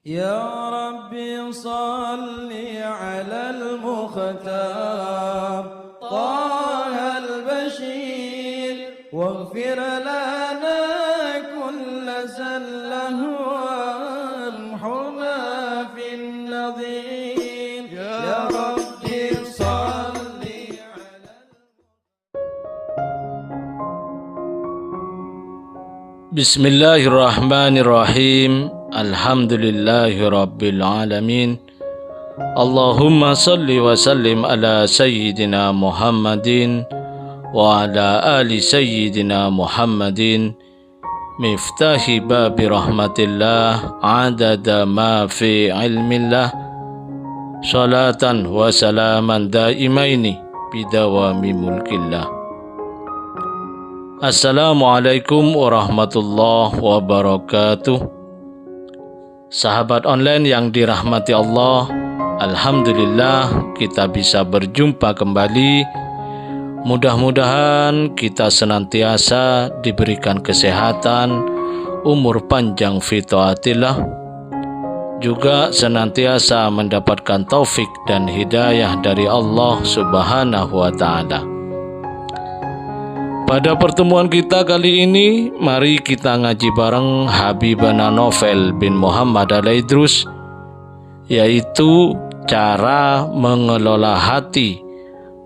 يا ربي صل على المختار طه البشير واغفر لنا كل زله وامحنا في النظير يا ربي صل على بسم الله الرحمن الرحيم الحمد لله رب العالمين اللهم صل وسلم على سيدنا محمد وعلى آل سيدنا محمد مفتاح باب رحمة الله عدد ما في علم الله صلاة وسلاما دائمين بدوام ملك الله. Assalamualaikum warahmatullahi wabarakatuh. Sahabat online yang dirahmati Allah, alhamdulillah kita bisa berjumpa kembali. Mudah-mudahan kita senantiasa diberikan kesehatan, umur panjang fi taatillah, juga senantiasa mendapatkan taufik dan hidayah dari Allah Subhanahu wa ta'ala. Pada pertemuan kita kali ini, mari kita ngaji bareng Habibana Novel bin Muhammad Al-Idrus, yaitu cara mengelola hati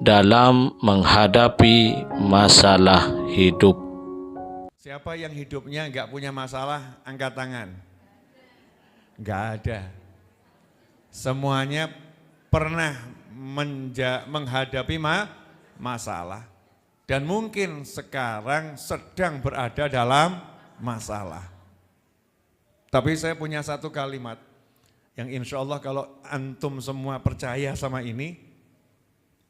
dalam menghadapi masalah hidup. Siapa yang hidupnya nggak punya masalah, angkat tangan. Nggak ada. Semuanya pernah menghadapi masalah. Dan mungkin sekarang sedang berada dalam masalah. Tapi saya punya satu kalimat yang insya Allah kalau antum semua percaya sama ini,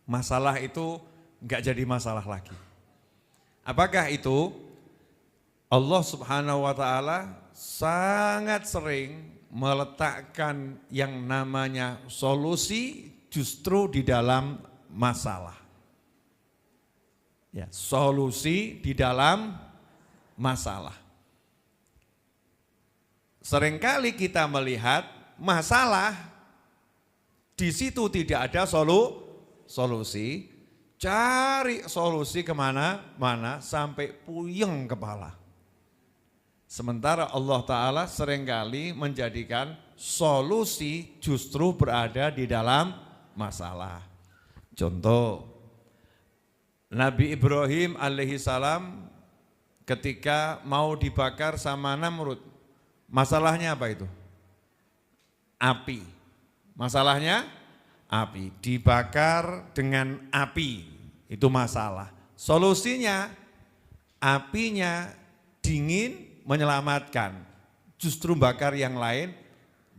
masalah itu nggak jadi masalah lagi. Apakah itu? Allah Subhanahu wa ta'ala sangat sering meletakkan yang namanya solusi justru di dalam masalah. Ya, solusi di dalam masalah. Seringkali kita melihat masalah di situ tidak ada solusi, cari solusi kemana-mana sampai puyeng kepala. Sementara Allah Ta'ala seringkali menjadikan solusi justru berada di dalam masalah. Contoh, Nabi Ibrahim alaihissalam ketika mau dibakar sama Namrud, masalahnya apa itu? Api. Masalahnya api, dibakar dengan api, itu masalah. Solusinya apinya dingin menyelamatkan, justru bakar yang lain.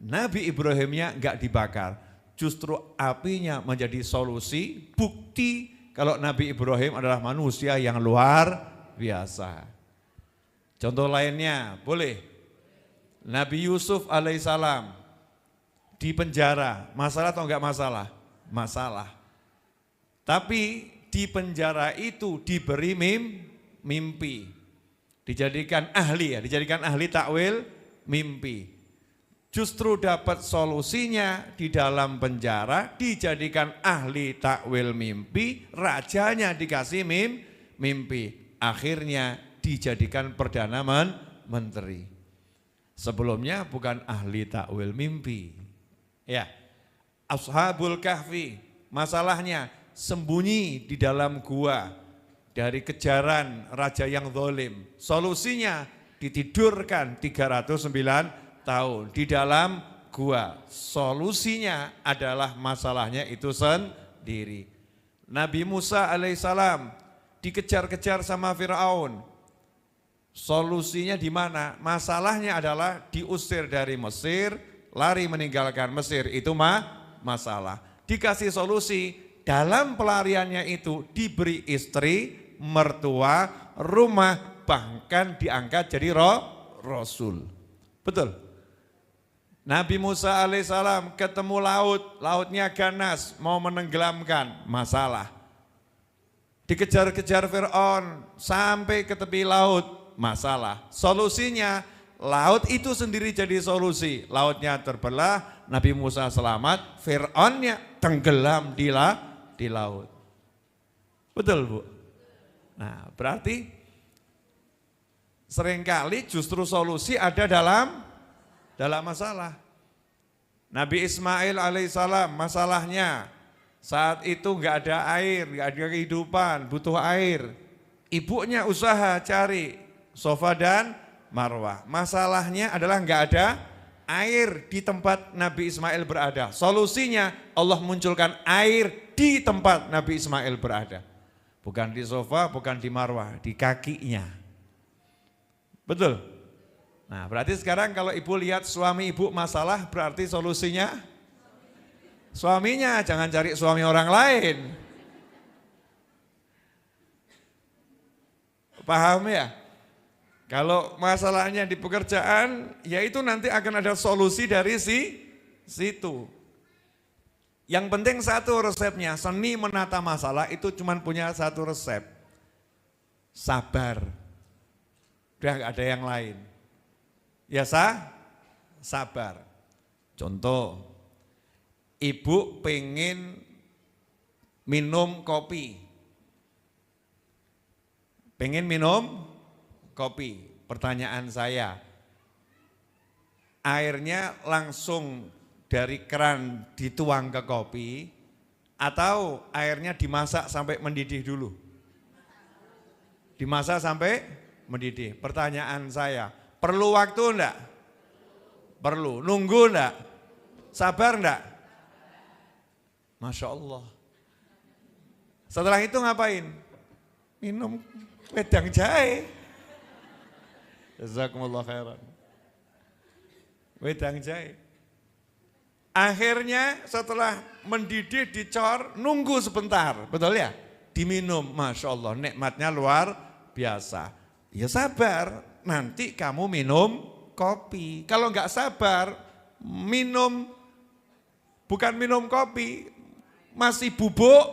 Nabi Ibrahimnya enggak dibakar, justru apinya menjadi solusi, bukti kalau Nabi Ibrahim adalah manusia yang luar biasa. Contoh lainnya, boleh. Nabi Yusuf alaihissalam di penjara, masalah atau enggak masalah? Masalah. Tapi di penjara itu diberi mimpi. Dijadikan ahli takwil mimpi. Justru dapat solusinya di dalam penjara, dijadikan ahli takwil mimpi, rajanya dikasih mimpi. Akhirnya dijadikan Perdana Menteri. Sebelumnya bukan ahli takwil mimpi. Ya, Ashabul Kahfi, masalahnya sembunyi di dalam gua dari kejaran raja yang zalim. Solusinya ditidurkan 309 tahun di dalam gua. Solusinya adalah masalahnya itu sendiri. Nabi Musa alaihissalam dikejar-kejar sama Firaun. Solusinya di mana? Masalahnya adalah diusir dari Mesir, lari meninggalkan Mesir, itu masalah. Dikasih solusi, dalam pelariannya itu diberi istri, mertua, rumah, bahkan diangkat jadi rasul. Betul? Nabi Musa alaihissalam ketemu lautnya ganas, mau menenggelamkan, masalah. Dikejar-kejar Fir'aun sampai ke tepi laut, masalah. Solusinya laut itu sendiri jadi solusi. Lautnya terbelah, Nabi Musa selamat, Fir'aunnya tenggelam di laut. Betul Bu? Nah berarti seringkali justru solusi ada dalam masalah. Nabi Ismail alaihissalam masalahnya saat itu nggak ada air, nggak ada kehidupan, butuh air. Ibunya usaha cari Safa dan Marwah. Masalahnya adalah nggak ada air di tempat Nabi Ismail berada. Solusinya Allah munculkan air di tempat Nabi Ismail berada. Bukan di Safa, bukan di Marwah, di kakinya. Betul? Nah berarti sekarang kalau ibu lihat suami ibu masalah berarti solusinya suaminya, jangan cari suami orang lain. Paham ya? Kalau masalahnya di pekerjaan, ya itu nanti akan ada solusi dari situ. Yang penting satu resepnya, seni menata masalah itu cuma punya satu resep. Sabar. Udah gak ada yang lain. Ya sabar. Contoh, ibu pengen minum kopi. Pengen minum kopi. Pertanyaan saya, airnya langsung dari keran dituang ke kopi atau airnya dimasak sampai mendidih dulu? Dimasak sampai mendidih. Pertanyaan saya, perlu waktu enggak? Perlu. Nunggu enggak? Sabar enggak? Masya Allah. Setelah itu ngapain? Minum wedang jahe. Jazakumullah khairan. Wedang jahe. Akhirnya setelah mendidih dicor, nunggu sebentar. Betul ya? Diminum. Masya Allah, nikmatnya luar biasa. Ya sabar, nanti kamu minum kopi. Kalau enggak sabar, bukan minum kopi, masih bubuk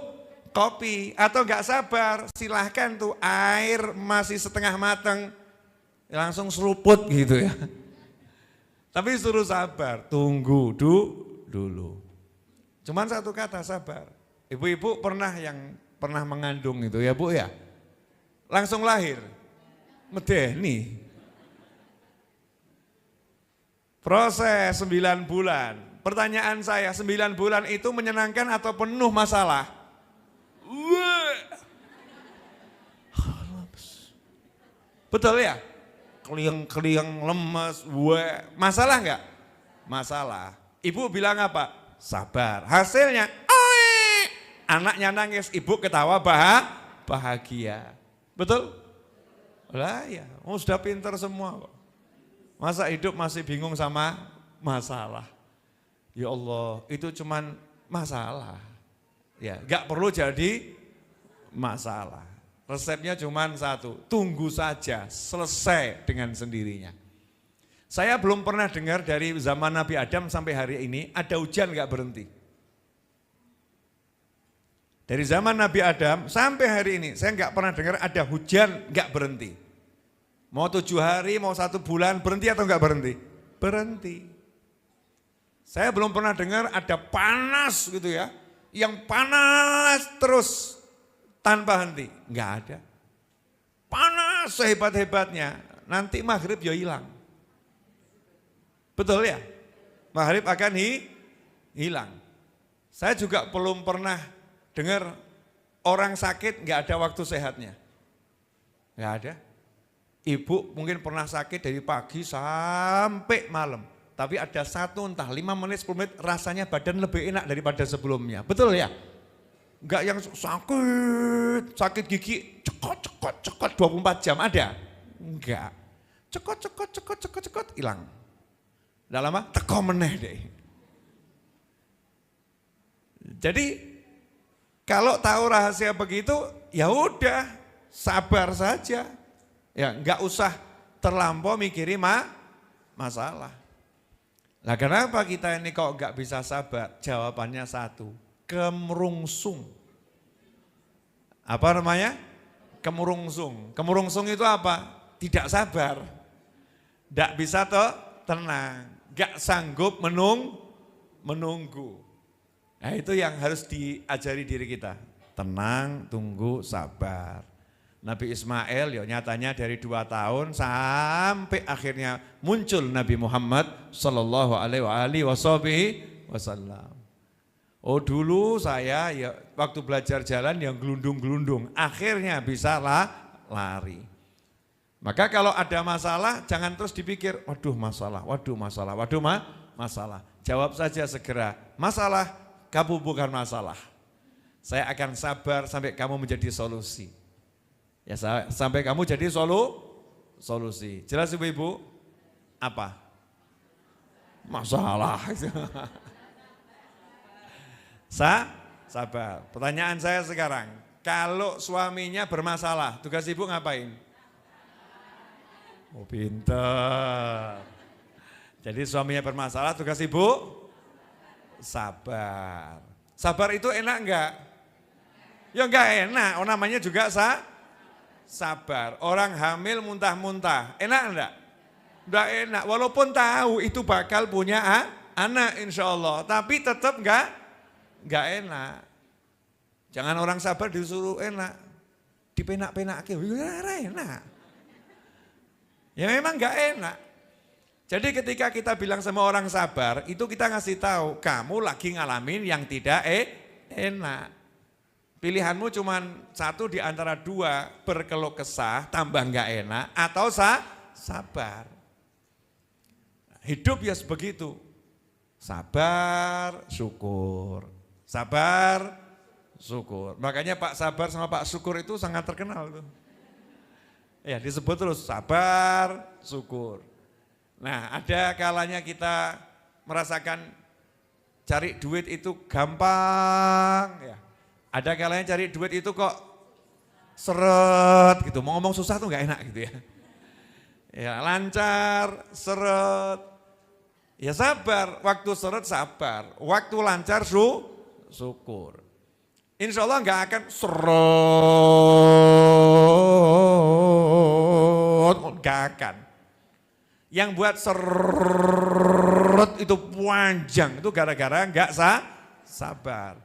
kopi. Atau enggak sabar, silahkan tuh air masih setengah matang, langsung seruput gitu ya. Tapi suruh sabar, tunggu dulu. Cuman satu kata, sabar. Ibu-ibu pernah mengandung itu ya Bu ya? Langsung lahir. Medeni. Proses 9 bulan. Pertanyaan saya, 9 bulan itu menyenangkan atau penuh masalah? Betul ya? Kliang-kliang lemes, masalah enggak? Masalah. Ibu bilang apa? Sabar. Hasilnya, anaknya nangis, ibu ketawa bahagia. Betul? Lah ya, sudah pinter semua kok. Masa hidup masih bingung sama masalah? Ya Allah, itu cuman masalah. Ya, enggak perlu jadi masalah. Resepnya cuman satu, tunggu saja, selesai dengan sendirinya. Saya belum pernah dengar dari zaman Nabi Adam sampai hari ini ada hujan enggak berhenti. Dari zaman Nabi Adam sampai hari ini saya enggak pernah dengar ada hujan enggak berhenti. Mau 7 hari, mau 1 bulan, berhenti atau enggak berhenti? Berhenti. Saya belum pernah dengar ada panas gitu ya, yang panas terus tanpa henti. Enggak ada. Panas sehebat-hebatnya, nanti maghrib ya hilang. Betul ya? Maghrib akan hilang. Saya juga belum pernah dengar orang sakit enggak ada waktu sehatnya. Enggak ada. Ibu mungkin pernah sakit dari pagi sampai malam. Tapi ada satu entah 5 menit, 10 menit rasanya badan lebih enak daripada sebelumnya. Betul ya? Enggak yang sakit gigi, cekot 24 jam ada? Enggak. Cekot, hilang. Udah lama, teko meneh deh. Jadi kalau tahu rahasia begitu, ya udah sabar saja. Ya, enggak usah terlampau mikirin masalah. Nah, kenapa kita ini kok enggak bisa sabar? Jawabannya satu, kemerungsung. Apa namanya? Kemerungsung. Kemerungsung itu apa? Tidak sabar. Tidak bisa tenang, gak sanggup menunggu. Nah itu yang harus diajari diri kita. Tenang, tunggu, sabar. Nabi Ismail ya nyatanya dari 2 tahun sampai akhirnya muncul Nabi Muhammad sallallahu alaihi wasallam. Oh dulu saya ya waktu belajar jalan yang gelundung-gelundung, akhirnya bisa lari. Maka kalau ada masalah jangan terus dipikir, waduh masalah. Jawab saja segera, masalah kamu bukan masalah. Saya akan sabar sampai kamu menjadi solusi. Ya sampai kamu jadi solusi. Jelas Ibu-ibu? Apa? Masalah. Sabar. Pertanyaan saya sekarang, kalau suaminya bermasalah, tugas Ibu ngapain? Oh pintar. Jadi suaminya bermasalah, tugas Ibu? Sabar. Sabar itu enak enggak? Ya enggak enak, namanya juga sabar. Orang hamil muntah-muntah, enak enggak? Enggak enak, walaupun tahu itu bakal punya anak insya Allah, tapi tetap enggak enak. Jangan orang sabar disuruh enak, dipenak-penake, enak. Ya memang enggak enak. Jadi ketika kita bilang sama orang sabar, itu kita ngasih tahu, kamu lagi ngalamin yang tidak enak. Pilihanmu cuma 1 di antara 2, berkeluh kesah, tambah enggak enak, atau sabar. Hidup ya sebegitu, sabar, syukur. Sabar, syukur. Makanya Pak Sabar sama Pak Syukur itu sangat terkenal tuh. Ya disebut terus sabar, syukur. Nah ada kalanya kita merasakan cari duit itu gampang ya. Ada kalanya cari duit itu kok seret gitu, mau ngomong susah tuh gak enak gitu ya. Ya lancar, seret, ya sabar, waktu seret sabar, waktu lancar syukur. Insya Allah gak akan seret, gak akan. Yang buat seret itu panjang, itu gara-gara gak sabar.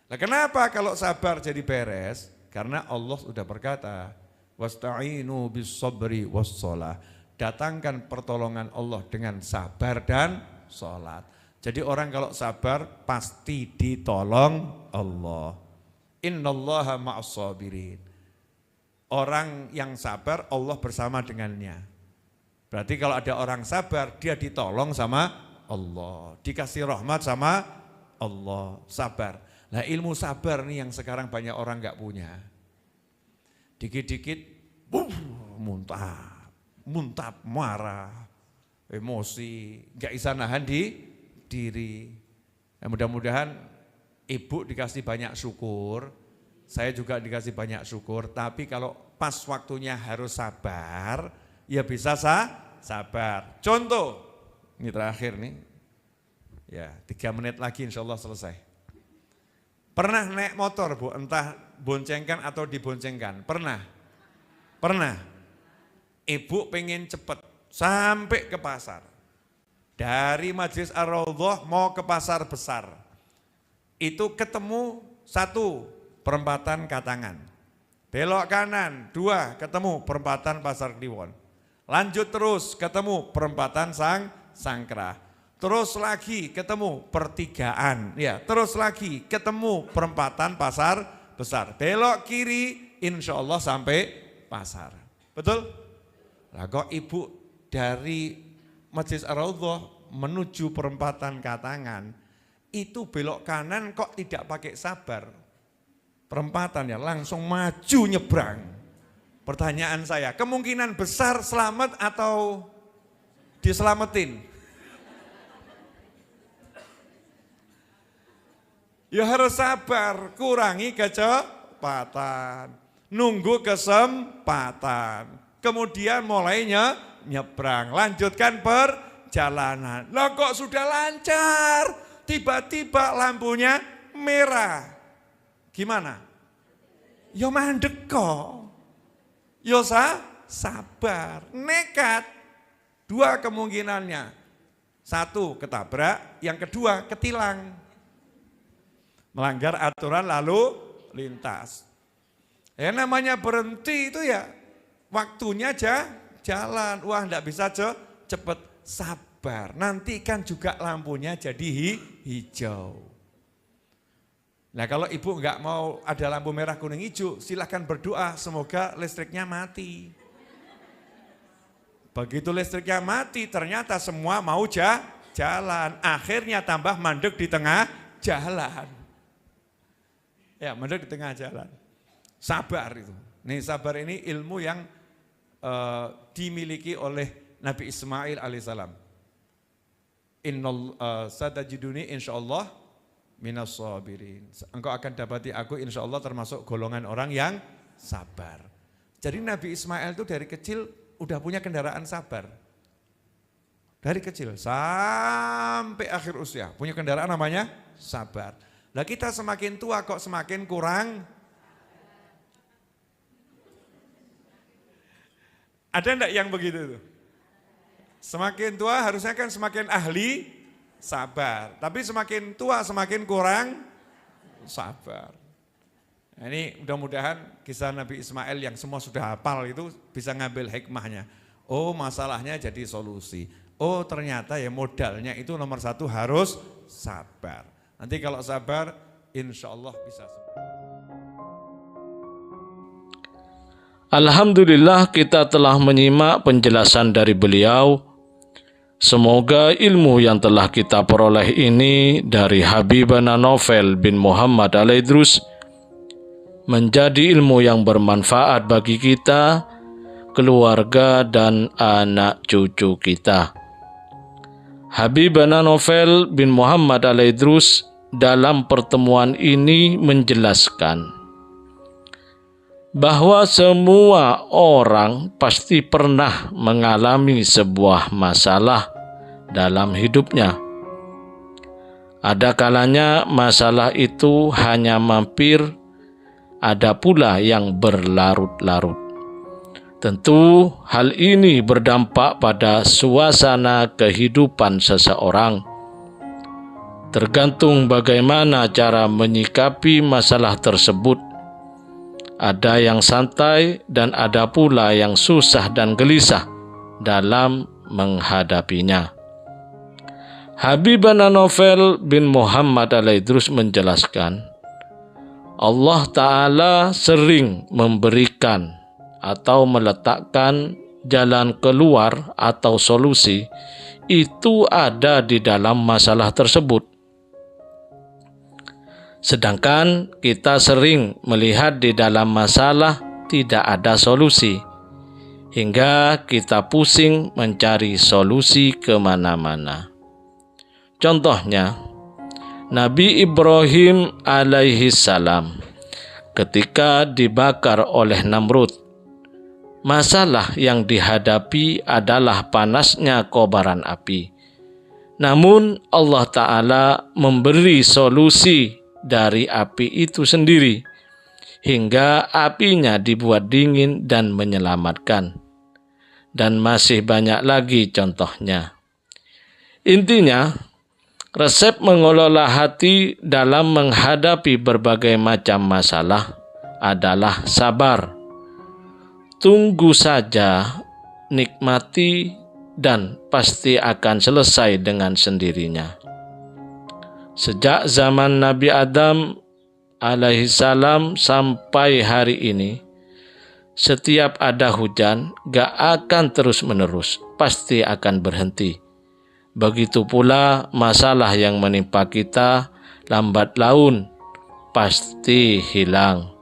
Nah kenapa kalau sabar jadi beres? Karena Allah sudah berkata, wasta'inu bis-sabri was-shalah. Datangkan pertolongan Allah dengan sabar dan sholat. Jadi orang kalau sabar pasti ditolong Allah. Innallaha ma'as-sabirin. Orang yang sabar Allah bersama dengannya. Berarti kalau ada orang sabar dia ditolong sama Allah. Dikasih rahmat sama Allah. Sabar. Nah ilmu sabar nih yang sekarang banyak orang gak punya. Dikit-dikit muntah, marah, emosi, gak bisa nahan diri. Nah, mudah-mudahan ibu dikasih banyak syukur, saya juga dikasih banyak syukur, tapi kalau pas waktunya harus sabar, ya bisa sabar. Contoh, ini terakhir nih, ya 3 menit lagi insya Allah selesai. Pernah naik motor Bu, entah boncengkan atau diboncengkan, pernah? Ibu pengen cepet sampai ke pasar. Dari Majelis Ar-Raudhah mau ke pasar besar. Itu ketemu 1 perempatan Katangan. Belok kanan 2 ketemu perempatan Pasar Kliwon. Lanjut terus ketemu perempatan Sangkrah. Terus lagi ketemu pertigaan, ya. Terus lagi ketemu perempatan pasar besar. Belok kiri, insya Allah sampai pasar. Betul? Lah kok ibu dari Majelis Ar-Raudhah menuju perempatan Katangan, itu belok kanan kok tidak pakai sabar. Perempatan ya langsung maju nyebrang. Pertanyaan saya, kemungkinan besar selamat atau diselamatin? Ya harus sabar, kurangi kecepatan, nunggu kesempatan, kemudian mulainya nyebrang, lanjutkan perjalanan. Lah kok sudah lancar, tiba-tiba lampunya merah, gimana? Ya mandek kok, ya sabar, nekat, Dua kemungkinannya. Satu, ketabrak. Yang kedua, ketilang. Melanggar aturan lalu lintas. Ya namanya berhenti itu ya waktunya jalan. Wah enggak bisa cepet, sabar. Nanti kan juga lampunya jadi hijau. Nah kalau ibu enggak mau ada lampu merah kuning hijau, silahkan berdoa semoga listriknya mati. Begitu listriknya mati ternyata semua mau jalan. Akhirnya tambah mandek di tengah jalan. Ya mandek di tengah jalan. Sabar itu. Nih sabar ini ilmu yang dimiliki oleh Nabi Ismail alaihissalam. Satajiduni insyaallah minas sabirin. Engkau akan dapati aku insyaallah termasuk golongan orang yang sabar. Jadi Nabi Ismail itu dari kecil udah punya kendaraan sabar. Dari kecil sampai akhir usia punya kendaraan namanya sabar. Nah kita semakin tua kok semakin kurang. Ada enggak yang begitu tuh? Semakin tua harusnya kan semakin ahli sabar. Tapi semakin tua semakin kurang sabar. Nah, ini mudah-mudahan kisah Nabi Ismail yang semua sudah hafal itu bisa ngambil hikmahnya. Oh masalahnya jadi solusi. Oh ternyata ya modalnya itu nomor satu harus sabar. Nanti kalau sabar insya Allah bisa sembuh. Alhamdulillah kita telah menyimak penjelasan dari beliau. Semoga ilmu yang telah kita peroleh ini dari Habibana Novel bin Muhammad Al-Idrus menjadi ilmu yang bermanfaat bagi kita, keluarga, dan anak cucu kita. Habibana Novel bin Muhammad Al-Idrus dalam pertemuan ini menjelaskan bahwa semua orang pasti pernah mengalami sebuah masalah dalam hidupnya. Ada kalanya masalah itu hanya mampir, ada pula yang berlarut-larut. Tentu hal ini berdampak pada suasana kehidupan seseorang. Tergantung bagaimana cara menyikapi masalah tersebut. Ada yang santai dan ada pula yang susah dan gelisah dalam menghadapinya. Habibana Novel bin Muhammad Al-Idrus menjelaskan, Allah Ta'ala sering memberikan atau meletakkan jalan keluar atau solusi itu ada di dalam masalah tersebut. Sedangkan kita sering melihat di dalam masalah tidak ada solusi, hingga kita pusing mencari solusi kemana-mana. Contohnya, Nabi Ibrahim alaihi salam ketika dibakar oleh Namrud, masalah yang dihadapi adalah panasnya kobaran api. Namun Allah Ta'ala memberi solusi dari api itu sendiri, hingga apinya dibuat dingin dan menyelamatkan. Dan masih banyak lagi contohnya. Intinya, resep mengelola hati dalam menghadapi berbagai macam masalah adalah sabar. Tunggu saja, nikmati, dan pasti akan selesai dengan sendirinya. Sejak zaman Nabi Adam alaihissalam sampai hari ini, setiap ada hujan gak akan terus menerus, pasti akan berhenti. Begitu pula masalah yang menimpa kita lambat laun pasti hilang.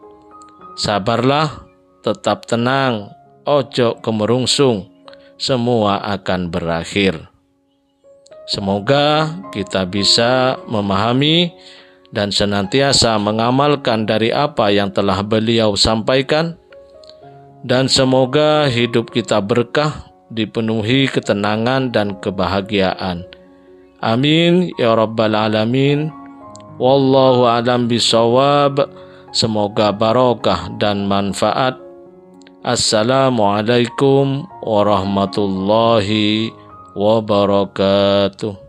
Sabarlah, tetap tenang, ojo kemerungsung, semua akan berakhir. Semoga kita bisa memahami dan senantiasa mengamalkan dari apa yang telah beliau sampaikan, dan semoga hidup kita berkah, dipenuhi ketenangan dan kebahagiaan. Amin ya rabbal alamin. Wallahu a'lam bishawab. Semoga barokah dan manfaat. Assalamualaikum warahmatullahi wabarakatuh. wabarakatuh.